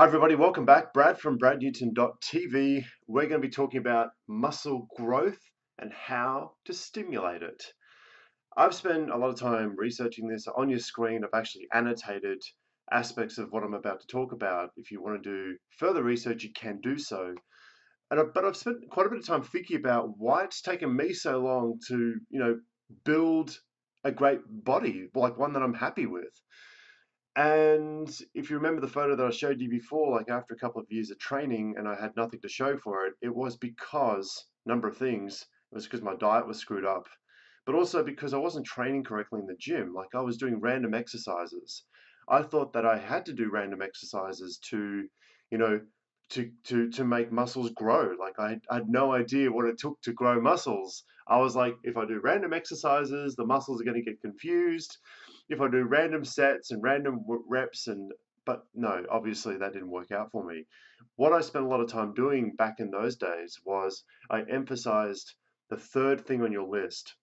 Hi everybody, welcome back. Brad from bradnewton.tv. We're going to be talking about muscle growth and how to stimulate it. I've spent a lot of time researching this. On your screen, I've actually annotated aspects of what I'm about to talk about. If you want to do further research, you can do so. But I've spent quite a bit of time thinking about why it's taken me so long to, build a great body, like one that I'm happy with. And if you remember the photo that I showed you before, like after a couple of years of training and I had nothing to show for it, it was because, number of things, it was because my diet was screwed up, but also because I wasn't training correctly in the gym. Like I was doing random exercises. I thought that I had to do random exercises to, you know, to make muscles grow. Like I had no idea what it took to grow muscles. I was like, if I do random exercises, the muscles are going to get confused. If I do random sets and random reps but no, obviously that didn't work out for me. What I spent a lot of time doing back in those days was I emphasized the third thing on your list.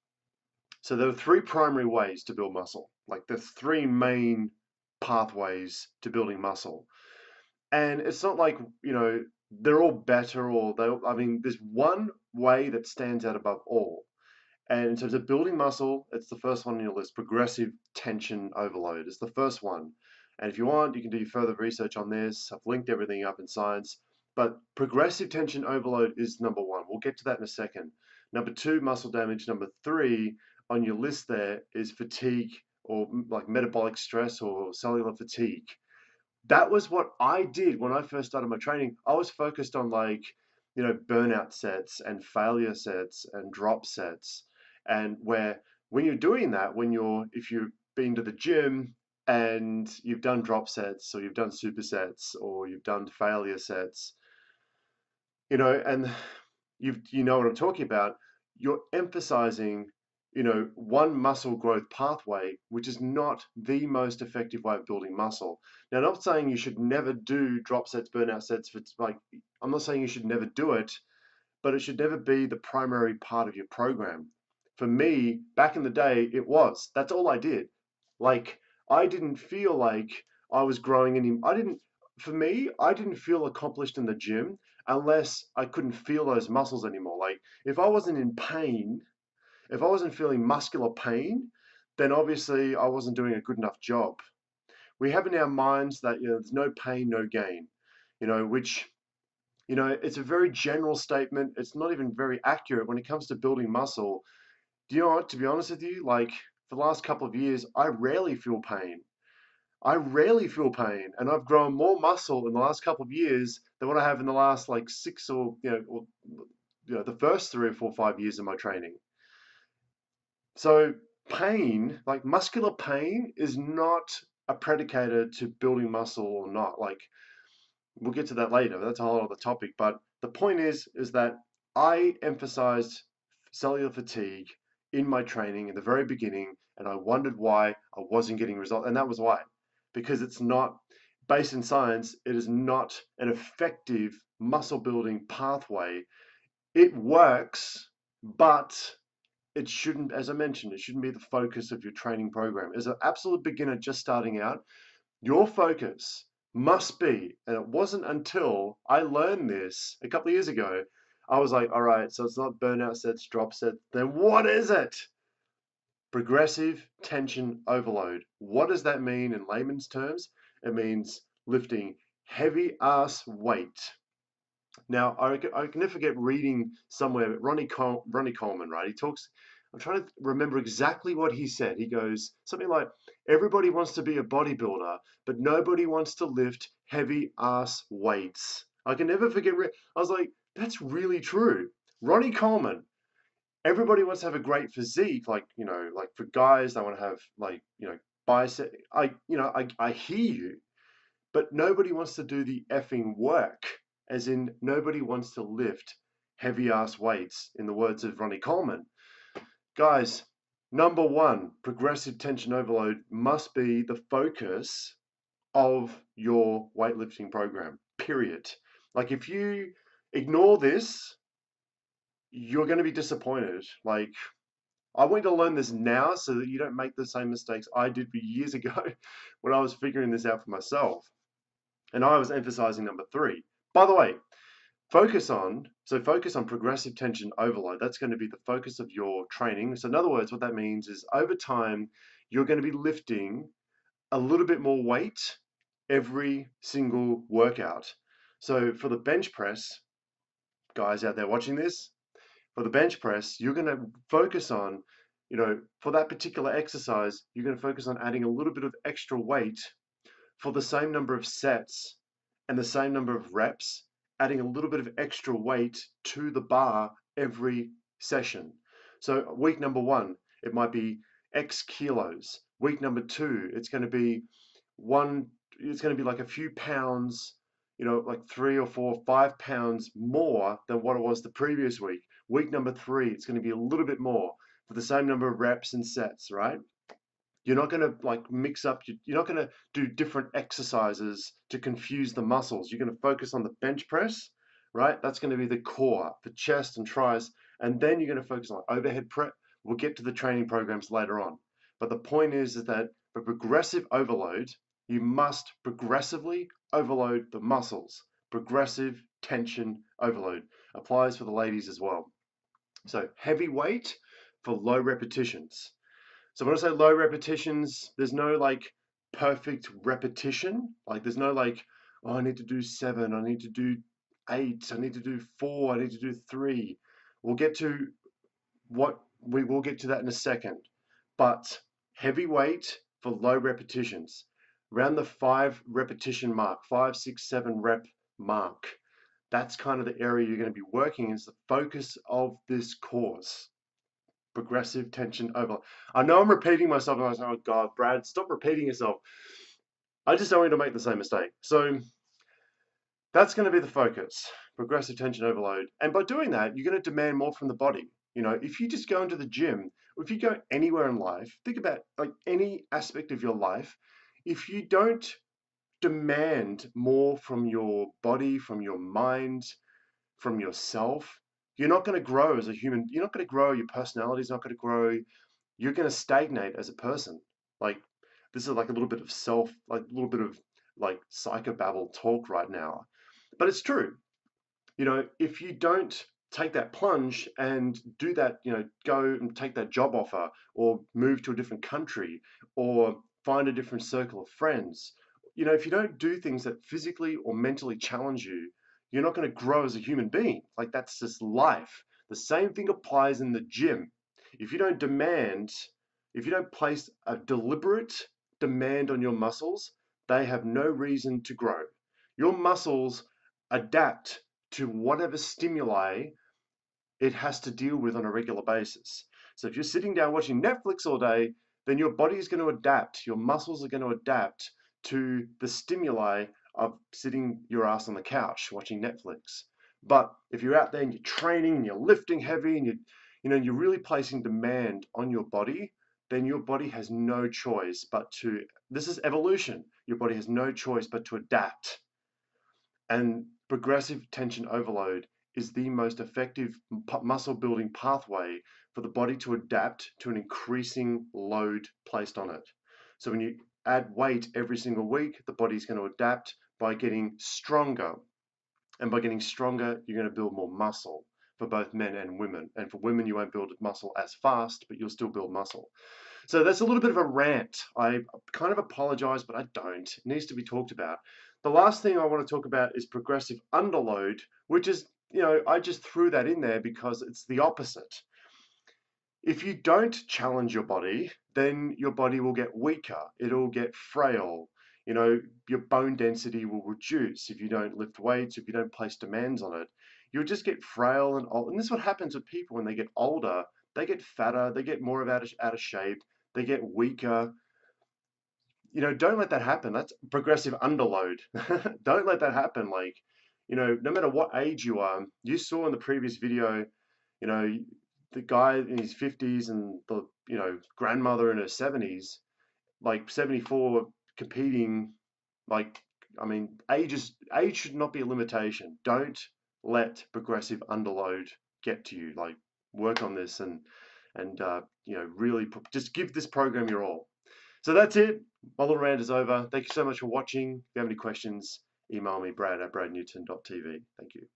So there are three primary ways to build muscle. Like there's three main pathways to building muscle. And it's not like, they're all better I mean, there's one way that stands out above all. And in terms of building muscle, it's the first one on your list. Progressive tension overload is the first one. And if you want, you can do further research on this. I've linked everything up in science. But progressive tension overload is number one. We'll get to that in a second. Number two, muscle damage. Number three on your list there is fatigue or like metabolic stress or cellular fatigue. That was what I did when I first started my training. I was focused on burnout sets and failure sets and drop sets. And where when you're doing that, if you've been to the gym and you've done drop sets or you've done supersets or you've done failure sets, and you know what I'm talking about, you're emphasizing, one muscle growth pathway, which is not the most effective way of building muscle. Now, I'm not saying you should never do drop sets, burnout sets. I'm not saying you should never do it, but it should never be the primary part of your program. For me, back in the day, it was. That's all I did. Like, I didn't feel like I was growing any. For me, I didn't feel accomplished in the gym unless I couldn't feel those muscles anymore. Like, if I wasn't in pain, if I wasn't feeling muscular pain, then obviously I wasn't doing a good enough job. We have in our minds that, there's no pain, no gain, which it's a very general statement. It's not even very accurate when it comes to building muscle. Do you know what? To be honest with you, like for the last couple of years, I rarely feel pain. I rarely feel pain, and I've grown more muscle in the last couple of years than what I have in the last like six the first 3 or 4, 5 years of my training. So pain, like muscular pain, is not a predicator to building muscle or not. Like we'll get to that later. That's a whole other topic. But the point is that I emphasized cellular fatigue in my training in the very beginning, and I wondered why I wasn't getting results. And that was why, because it's not based in science. It is not an effective muscle building pathway. It works, but it shouldn't, as I mentioned, it shouldn't be the focus of your training program. As an absolute beginner just starting out, your focus must be, and it wasn't until I learned this a couple of years ago, I was like, all right, so it's not burnout sets, drop sets, then what is it? Progressive tension overload. What does that mean in layman's terms? It means lifting heavy ass weight. Now, I can never forget reading somewhere, Ronnie Coleman, right? He talks, I'm trying to remember exactly what he said. He goes something like, everybody wants to be a bodybuilder, but nobody wants to lift heavy ass weights. I can never forget, I was like, that's really true. Ronnie Coleman, everybody wants to have a great physique, like for guys, they want to have bicep. I hear you, but nobody wants to do the effing work, as in nobody wants to lift heavy ass weights, in the words of Ronnie Coleman. Guys, number one, progressive tension overload must be the focus of your weightlifting program, period. Like if you ignore this, you're going to be disappointed. Like I want you to learn this now so that you don't make the same mistakes I did years ago when I was figuring this out for myself. And I was emphasizing number 3. By the way, focus on progressive tension overload. That's going to be the focus of your training. So in other words, what that means is over time, you're going to be lifting a little bit more weight every single workout. So for the bench press, guys out there watching this, for the bench press, you're going to focus on, for that particular exercise, you're going to focus on adding a little bit of extra weight for the same number of sets and the same number of reps, adding a little bit of extra weight to the bar every session. So week number 1, it might be X kilos. Week number 2, it's going to be like a few pounds, like 3 or 4, 5 pounds more than what it was the previous week. Week number 3, it's going to be a little bit more for the same number of reps and sets, right? You're not going to like mix up, you're not going to do different exercises to confuse the muscles. You're going to focus on the bench press, right? That's going to be the core, the chest and tries. And then you're going to focus on overhead prep. We'll get to the training programs later on. But the point is that for progressive overload, you must progressively overload the muscles. Progressive tension overload applies for the ladies as well. So heavy weight for low repetitions. So when I say low repetitions, there's no like perfect repetition. Like there's no like, oh, I need to do 7, I need to do 8, I need to do 4, I need to do 3. We'll get to we will get to that in a second. But heavy weight for low repetitions, around the 5 repetition mark, 5, 6, 7 rep mark. That's kind of the area you're going to be working is the focus of this course. Progressive tension overload. I know I'm repeating myself, and I was like, oh God, Brad, stop repeating yourself. I just don't want you to make the same mistake. So that's going to be the focus, progressive tension overload. And by doing that, you're going to demand more from the body. If you just go into the gym, or if you go anywhere in life, think about like any aspect of your life, if you don't demand more from your body, from your mind, from yourself, you're not going to grow as a human. You're not going to grow. Your personality is not going to grow. You're going to stagnate as a person. Like this is like a little bit of like a little bit of like psychobabble talk right now, but it's true. If you don't take that plunge and do that, go and take that job offer or move to a different country or find a different circle of friends, if you don't do things that physically or mentally challenge you, you're not going to grow as a human being. Like that's just life. The same thing applies in the gym. If you don't demand, if you don't place a deliberate demand on your muscles, they have no reason to grow. Your muscles adapt to whatever stimuli it has to deal with on a regular basis. So if you're sitting down watching Netflix all day, then your body is going to adapt, your muscles are going to adapt to the stimuli of sitting your ass on the couch watching Netflix. But if you're out there and you're training and you're lifting heavy and you're really placing demand on your body, then your body has no choice but to, this is evolution, your body has no choice but to adapt. And progressive tension overload is the most effective muscle building pathway for the body to adapt to an increasing load placed on it. So when you add weight every single week, the body's going to adapt by getting stronger. And by getting stronger, you're going to build more muscle for both men and women. And for women, you won't build muscle as fast, but you'll still build muscle. So that's a little bit of a rant. I kind of apologize, but I don't. It needs to be talked about. The last thing I want to talk about is progressive underload, which is, I just threw that in there because it's the opposite. If you don't challenge your body, then your body will get weaker. It'll get frail. Your bone density will reduce if you don't lift weights, if you don't place demands on it. You'll just get frail and old. And this is what happens with people when they get older. They get fatter, they get more out of shape, they get weaker. Don't let that happen. That's progressive underload. Don't let that happen. Like, no matter what age you are, you saw in the previous video, you know, the guy in his 50s and the, grandmother in her 70s, like 74 competing, like, I mean, age should not be a limitation. Don't let progressive underload get to you. Like, work on this and really just give this program your all. So that's it. My little rant is over. Thank you so much for watching. If you have any questions, email me, brad@bradnewton.tv. Thank you.